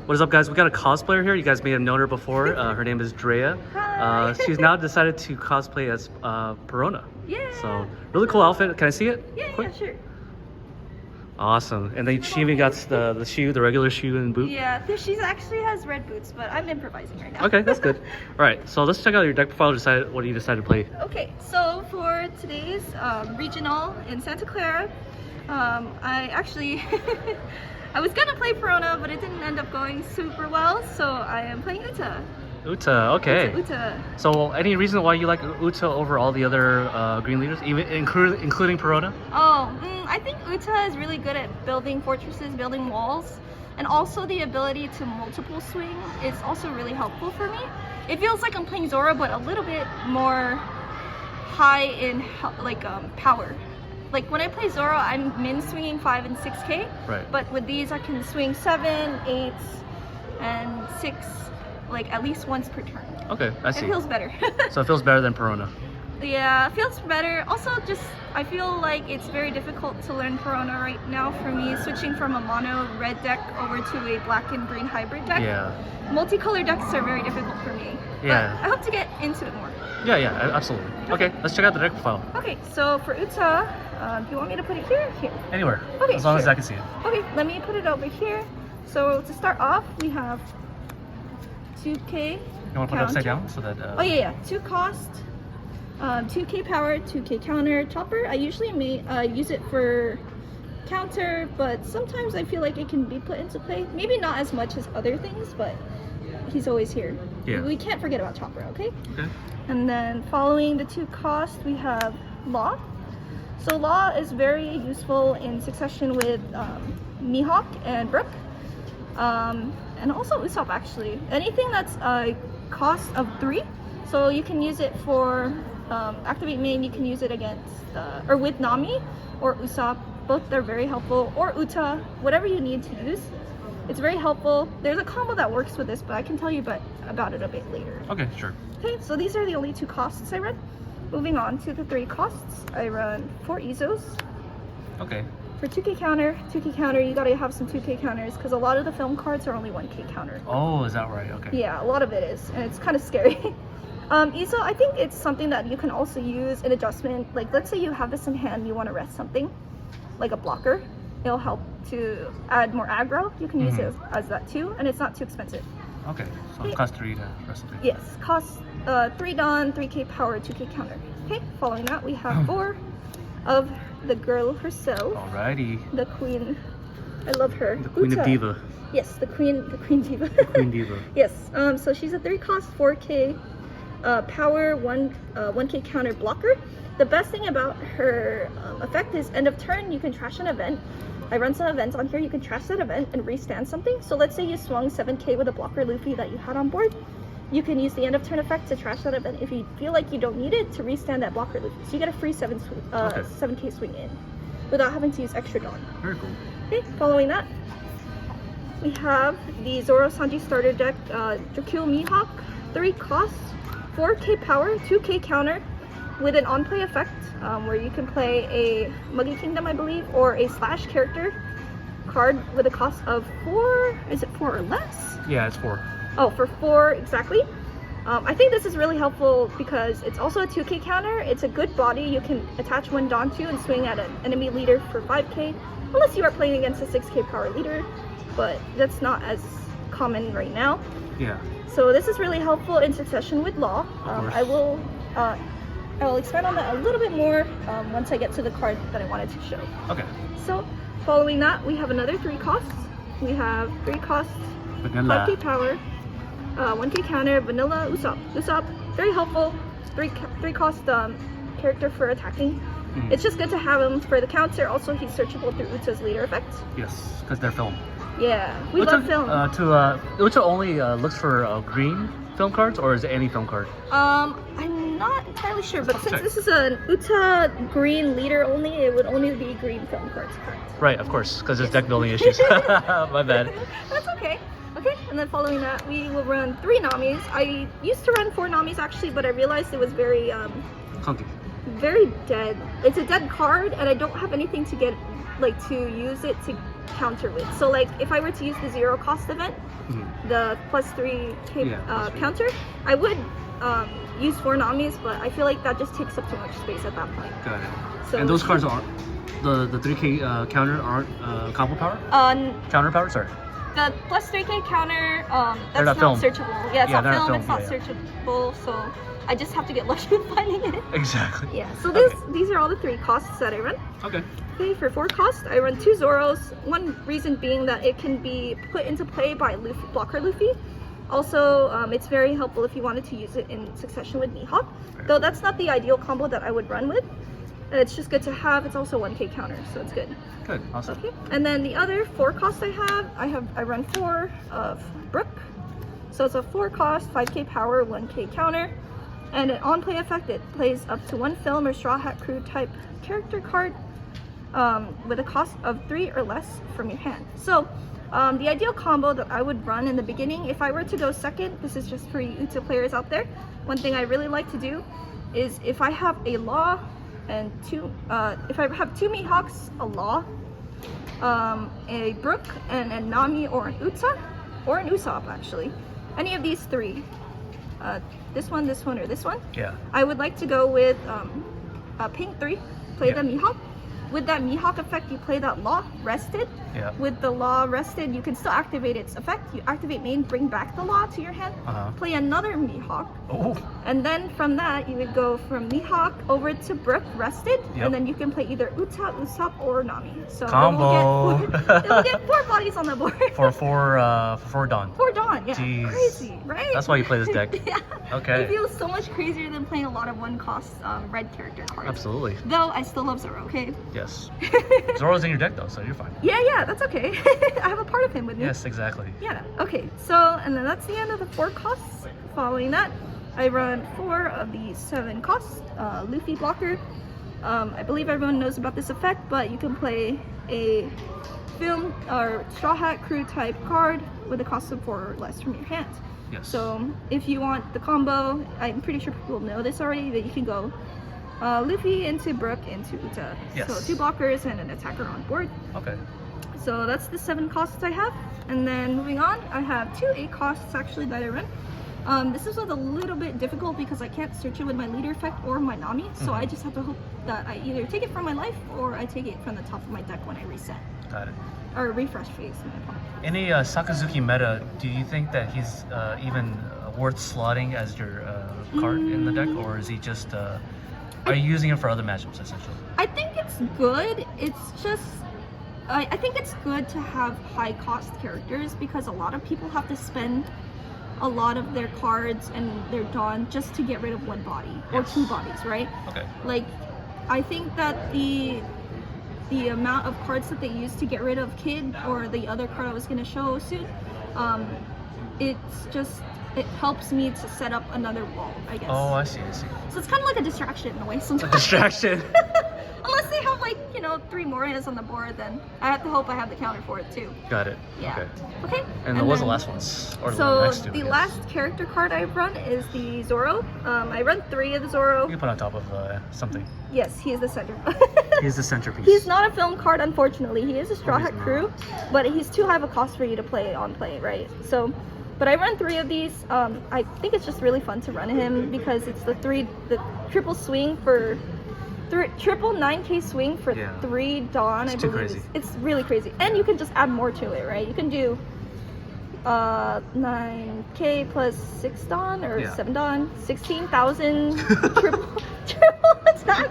What is up, guys? We got a cosplayer here. You guys may have known her before. Her name is Drea. Hi. She's now decided to cosplay as Perona. Yeah. So, really cool outfit. Can I see it? Yeah, quick? yeah, sure. Awesome. And then she even got the shoe, the regular shoe and boot. Yeah, she actually has red boots, but I'm improvising right now. Okay, that's good. All right, so let's check out your deck profile. What do you decide to play? Okay, so for today's regional in Santa Clara, I actually I was gonna play Perona, but it didn't end up going super well, so I am playing Uta. Uta, okay. Uta. So, any reason why you like Uta over all the other green leaders, even including Perona? Oh, I think Uta is really good at building fortresses, building walls, and also the ability to multiple swing is also really helpful for me. It feels like I'm playing Zora, but a little bit more high in power. Like when I play Zora, I'm min swinging 5 and 6k. Right. But with these, I can swing 7, 8, and 6, like at least once per turn. Okay, I see. It feels better. So it feels better than Perona. Yeah, it feels better. Also, just I feel like it's very difficult to learn Perona right now for me, switching from a mono red deck over to a black and green hybrid deck. Yeah. Multicolor decks are very difficult for me. Yeah. But I hope to get into it more. Yeah, absolutely. Okay, let's check out the deck profile. Okay, so for Uta, do you want me to put it here? Here. Anywhere. Okay, as long as sure. I can see it. Okay, let me put it over here. So to start off, we have 2k. You want to put it upside down so that. Oh yeah. 2 cost, 2k power, 2k counter chopper. I usually use it for counter, but sometimes I feel like it can be put into play. Maybe not as much as other things, but he's always here. Yeah. We can't forget about chopper, okay? Okay. And then following the 2 cost, we have Law. So Law is very useful in succession with Mihawk and Brook. And also Usopp actually. Anything that's a cost of 3. So you can use it for activate main, you can use it against or with Nami or Usopp. Both are very helpful. Or Uta, whatever you need to use. It's very helpful. There's a combo that works with this, but I can tell you about it a bit later. Okay, sure. Okay, so these are the only 2 costs I run. Moving on to the 3 costs, I run 4 Izos. Okay. For 2k counter, you gotta have some 2k counters because a lot of the film cards are only 1k counter. Oh, is that right? Okay. Yeah, a lot of it is, and it's kind of scary. Izo, I think it's something that you can also use in adjustment. Like, let's say you have this in hand, you want to rest something, like a blocker. It'll help to add more aggro. You can use it as that too, and it's not too expensive. Okay, so it costs 3 to rest something. Yes, costs 3 Dawn, 3k power, 2k counter. Okay, following that, we have 4 of the girl herself. Alrighty. The queen. I love her. The queen Uta. of Diva. Yes, the queen diva. The queen diva. Yes. So she's a 3 cost, 4k power, 1k counter blocker. The best thing about her effect is end of turn, you can trash an event. I run some events on here, you can trash that event and restand something. So let's say you swung 7k with a blocker Luffy that you had on board. You can use the end of turn effect to trash that event if you feel like you don't need it to restand that blocker Luffy. So you get a free 7k swing in without having to use extra Dawn. Very cool. Okay, following that, we have the Zoro Sanji starter deck, Dracul Mihawk, 3 costs, 4k power, 2k counter, with an on-play effect where you can play a Muggy Kingdom, I believe, or a Slash character card with a cost of 4. Is it 4 or less? Yeah, it's 4. Oh, for 4 exactly. I think this is really helpful because it's also a 2k counter. It's a good body you can attach 1 Dawn to and swing at an enemy leader for 5k, unless you are playing against a 6k power leader, but that's not as common right now. Yeah. So this is really helpful in succession with Law. I will expand on that a little bit more once I get to the card that I wanted to show. Okay. So following that, we have another 3 costs. We have 3 costs, Vanilla. 5k power, 1k counter, Vanilla Usopp. Usopp, very helpful, 3 cost character for attacking. It's just good to have him for the counter. Also, he's searchable through Uta's leader effect. Yes, because they're film. Yeah, we love film. Uta only looks for green film cards, or is it any film card? I'm not entirely sure, but since this is an Uta green leader only, it would only be green film cards, correct? Right, of course, because there's deck building issues. My bad. That's okay. Okay, and then following that, we will run 3 Namis. I used to run 4 Namis actually, but I realized it was very Clunky. Very dead. It's a dead card, and I don't have anything to get, like, to use it to counter with. So like if I were to use the 0 cost event, the plus 3k counter, I would use 4 Namis, but I feel like that just takes up too much space at that point. Got it. So, and those cards aren't the 3k counter aren't combo power? Counter power, sorry. The plus 3k counter, They're that's not not searchable. Yeah, it's not film, it's not yeah. searchable, so I just have to get lucky with finding it. Exactly. Yeah, so Okay. these are all the 3 costs that I run. Okay. Okay, for 4 costs, I run 2 Zoros. One reason being that it can be put into play by Luffy, blocker Luffy. Also, it's very helpful if you wanted to use it in succession with Mihawk. Though that's not the ideal combo that I would run with. It's just good to have. It's also 1k counter, so it's good. Good, awesome. Okay, and then the other 4 costs I run 4 of Brook. So it's a 4 cost, 5k power, 1k counter. And an on-play effect, it plays up to 1 film or Straw Hat Crew type character card with a cost of 3 or less from your hand. So the ideal combo that I would run in the beginning, if I were to go second, this is just for you Uta players out there, one thing I really like to do is if I have a Law and if I have 2 Mihawks, a Law, a Brook, and a Nami or an Uta, or an Usopp actually, any of these 3, this one, or this one, Yeah. I would like to go with pink 3, play the Mihawk. With that Mihawk effect, you play that Law rested. Yeah. With the Law rested, you can still activate its effect. You activate main, bring back the Law to your hand, play another Mihawk, and then from that, you would go from Mihawk over to Brook rested, and then you can play either Uta, Usopp, or Nami. So Combo. It'll get 4 bodies on the board. for 4 Dawn. 4 Dawn, yeah. Jeez. Crazy, right? That's why you play this deck. Yeah. Okay. It feels so much crazier than playing a lot of 1-cost red character cards. Absolutely. Though I still love Zoro, okay? Yes. Zoro's in your deck though, so you're fine. Yeah, that's okay. I have a part of him with me. Yes, exactly. Yeah, okay. So, and then that's the end of the 4 costs. Following that, I run 4 of the 7 costs. Luffy blocker. I believe everyone knows about this effect, but you can play a film or Straw Hat Crew type card with a cost of 4 or less from your hand. Yes. So if you want the combo, I'm pretty sure people know this already, that you can go Luffy into Brook into Uta. Yes. So 2 blockers and an attacker on board. Okay. So that's the 7 costs I have. And then moving on, I have 2 8 costs actually that I run. This is a little bit difficult because I can't search it with my leader effect or my Nami. So I just have to hope that I either take it from my life or I take it from the top of my deck when I reset. Got it. Or refresh phase. Any Sakazuki meta, do you think that he's even worth slotting as your card in the deck, or is he just are you using it for other matchups essentially? I think it's good. It's just I think it's good to have high cost characters because a lot of people have to spend a lot of their cards and their Dawn just to get rid of 1 body or 2 bodies, right? Okay. Like I think that the amount of cards that they use to get rid of Kid or the other card I was going to show soon, it helps me to set up another wall, I guess. Oh, I see. So it's kind of like a distraction in a way sometimes. A distraction. Unless they have 3 Morias on the board, then I have to hope I have the counter for it too. Got it. Yeah. Okay. And what was the last ones? Or So the next 2? the last character card I run is the Zoro. I run 3 of the Zoro. You can put on top of something. Yes, he is the center. He's the centerpiece. He's not a film card, unfortunately. He is a Straw Hat he's Crew, but he's too high of a cost for you to play on play, right? So, but I run 3 of these. I think it's just really fun to run him because it's the triple swing for triple 9k swing for 3 Dawn. It's too crazy. It's really crazy, and you can just add more to it, right? You can do 9k plus 6 Dawn or 7 Dawn, 16,000 triple attack.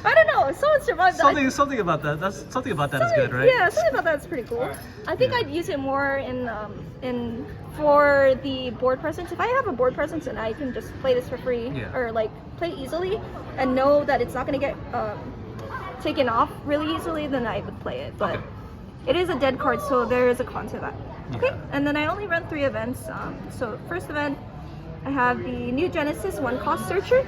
I don't know. Someone survived that. Something about that. Something about that is good, right? Yeah, something about that is pretty cool. I think I'd use it more in for the board presence. If I have a board presence and I can just play this for free or play easily and know that it's not going to get taken off really easily, then I would play it. But it is a dead card, so there is a con to that. Okay, and then I only run 3 events. So first event, I have the New Genesis 1-cost searcher.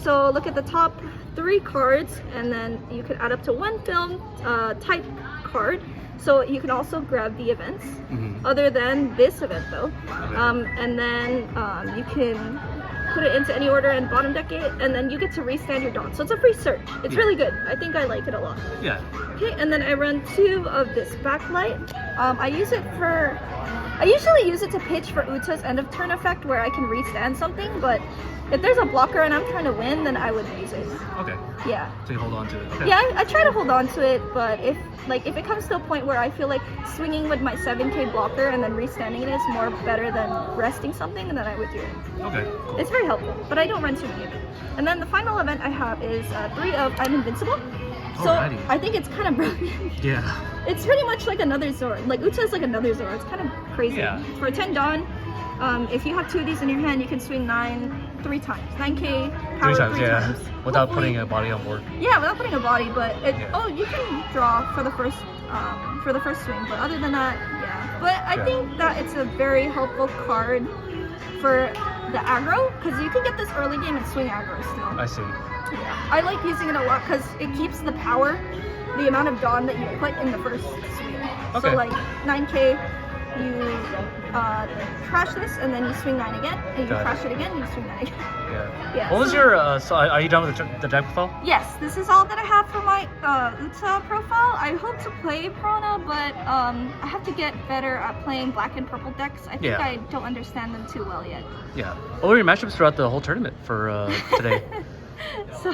So look at the top 3 cards, and then you can add up to 1 film type card. So you can also grab the events, other than this event though. And then you can put it into any order and bottom deck it, and then you get to restand your Dawn. So it's a free search. It's really good. I think I like it a lot. Yeah. Okay, and then I run 2 of this backlight. I usually use it to pitch for Uta's end of turn effect where I can restand something, but if there's a blocker and I'm trying to win, then I would use it. Okay. Yeah. So you hold on to it. Okay. Yeah, I try to hold on to it, but if it comes to a point where I feel like swinging with my 7K blocker and then restanding it is more better than resting something, then I would do it. Okay. Cool. It's very helpful, but I don't run too many of it. And then the final event I have is 3 of I'm Invincible. So Alrighty. I think it's kind of brilliant. Yeah. It's pretty much like another Zord. Like Uta is like another Zord. It's kind of crazy. Yeah. For 10 Dawn, if you have 2 of these in your hand, you can swing 9 3 times. 9K power 3 times. Without Hopefully- putting a body on board. Yeah, without putting a body, but Yeah. you can draw for the first swing. But other than that, yeah. But I Yeah. think that it's a very helpful card for the aggro because you can get this early game and swing aggro still. I see. Yeah. I like using it a lot because it keeps the power, the amount of Dawn that you put in the first swing. Okay. So like 9K, you crash this and then you swing 9 again, and you Got it. crash it again, and you swing 9 again. Yeah. Yeah, What was so- your? So are you done with the deck profile? Yes, this is all that I have for my Uta profile. I hope to play Perona, but I have to get better at playing black and purple decks. I think Yeah. I don't understand them too well yet. Yeah. What were your matchups throughout the whole tournament for today? So,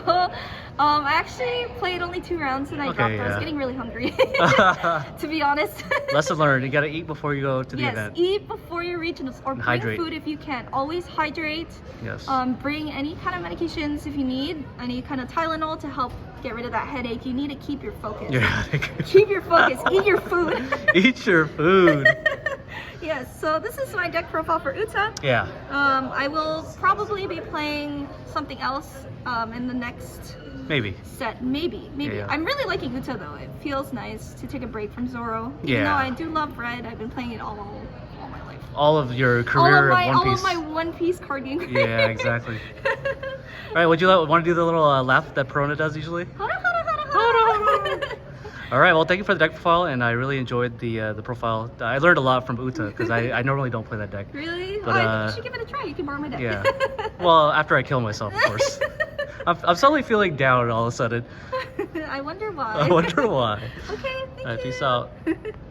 I actually played only 2 rounds and I dropped. I was yeah. getting really hungry, to be honest. Lesson learned. You gotta eat before you go to the Yes, event. eat before your regionals or bring hydrate. food if you can. Always hydrate. Yes. Bring any kind of medications if you need, any kind of Tylenol to help get rid of that headache. You need to keep your focus. Yeah. Keep your focus. Eat your food. Eat your food. Yes, so this is my deck profile for Uta. Yeah. I will probably be playing something else in the next Maybe. set. Maybe. Yeah. I'm really liking Uta though. It feels nice to take a break from Zoro. Even Yeah. though I do love Red, I've been playing it all my life. All of your career of One all Piece. of my One Piece card game. Yeah, exactly. All right, would you want to do the little laugh that Perona does usually? All right, well, thank you for the deck profile, and I really enjoyed the profile. I learned a lot from Uta because I normally don't play that deck. Really? But, I think you should give it a try. You can borrow my deck. Yeah. Well, after I kill myself, of course. I'm suddenly feeling down all of a sudden. I wonder why. I wonder why. Okay, thank All right, you. peace out.